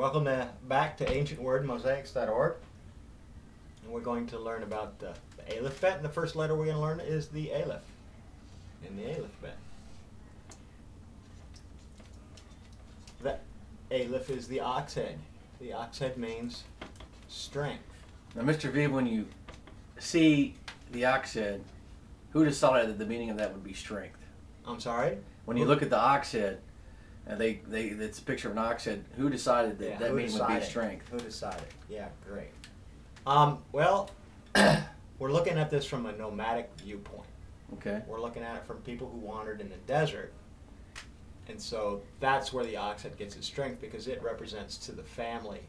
Welcome back to ancientwordmosaics.org. And we're going to learn about the Alephbet. And the first letter we're going to learn is the Aleph in the Alephbet. The Aleph is the ox head. The ox head means strength. Now, Mr. V, when you see the ox head, who decided that the meaning of that would be strength? I'm sorry? When you look at the ox head, and it's a picture of an ox head, who decided that that meaning would be strength? Who decided? Yeah, great. Well, we're looking at this from a nomadic viewpoint. Okay. We're looking at it from people who wandered in the desert. And so that's where the ox head gets its strength, because it represents to the family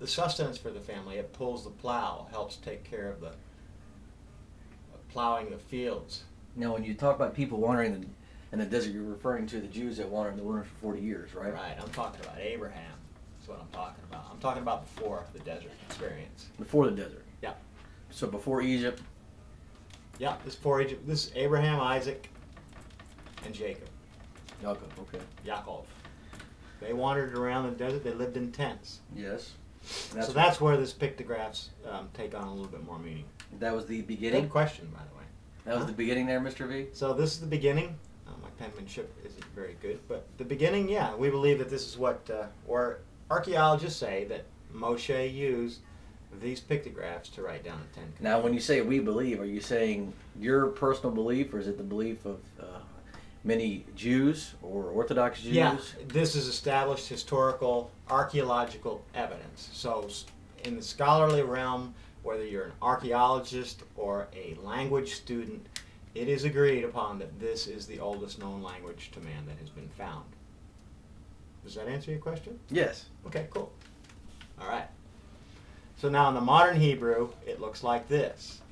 the sustenance for the family. It pulls the plow, helps take care of the plowing the fields. Now, when you talk about people wandering in the desert, you're referring to the Jews that wandered in the wilderness for 40 years, right? Right. I'm talking about Abraham. That's what I'm talking about. I'm talking about before the desert experience. Before the desert. Yeah. So before Egypt. Yeah. This before Egypt. This is Abraham, Isaac, and Jacob. Yaakov. Okay. Yaakov. They wandered around the desert. They lived in tents. Yes. So that's where this pictographs take on a little bit more meaning. That was the beginning? Good question, by the way. That was the beginning there, Mr. V? So this is the beginning. My penmanship isn't very good, but the beginning, yeah. We believe that this is what, or archaeologists say that Moshe used these pictographs to write down the Ten Commandments. Now, when you say we believe, are you saying your personal belief, or is it the belief of many Jews or Orthodox Jews? Yeah, this is established historical, archaeological evidence. So in the scholarly realm, whether you're an archaeologist or a language student, it is agreed upon that this is the oldest known language to man that has been found. Does that answer your question? Yes. Okay, cool. All right. So now in the modern Hebrew, it looks like this.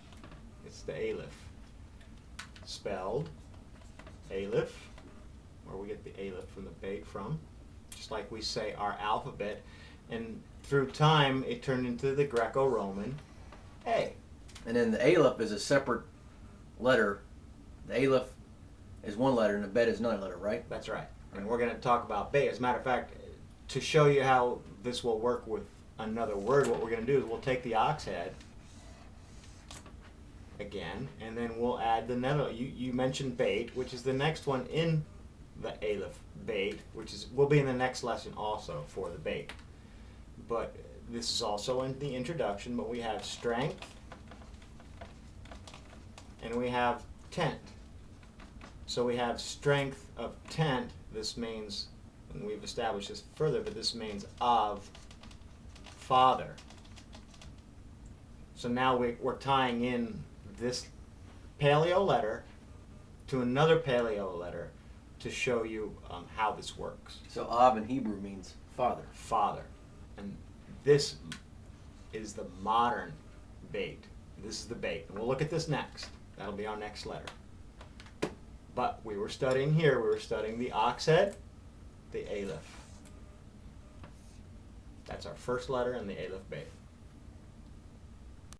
It's the Aleph. Spelled Aleph, where we get the Aleph from the bait from, just like we say our alphabet. And through time, it turned into the Greco-Roman A. And then the Aleph is a separate letter. The Aleph is one letter and the Bet is another letter, right? That's right. And we're going to talk about bait. As a matter of fact, to show you how this will work with another word, what we're going to do is we'll take the ox head again, and then we'll add the nether. You mentioned bait, which is the next one in the Aleph bait, which will be in the next lesson also for the bait. But this is also in the introduction, but we have strength and we have tent. So we have strength of tent. This means, and we've established this further, but this means of father. So now we're tying in this Paleo letter to another Paleo letter to show you how this works. So Av in Hebrew means father. Father. And this is the modern bait. This is the bait. And we'll look at this next. That'll be our next letter. But we were studying here, we were studying the ox head, the Aleph. That's our first letter in the Aleph bait.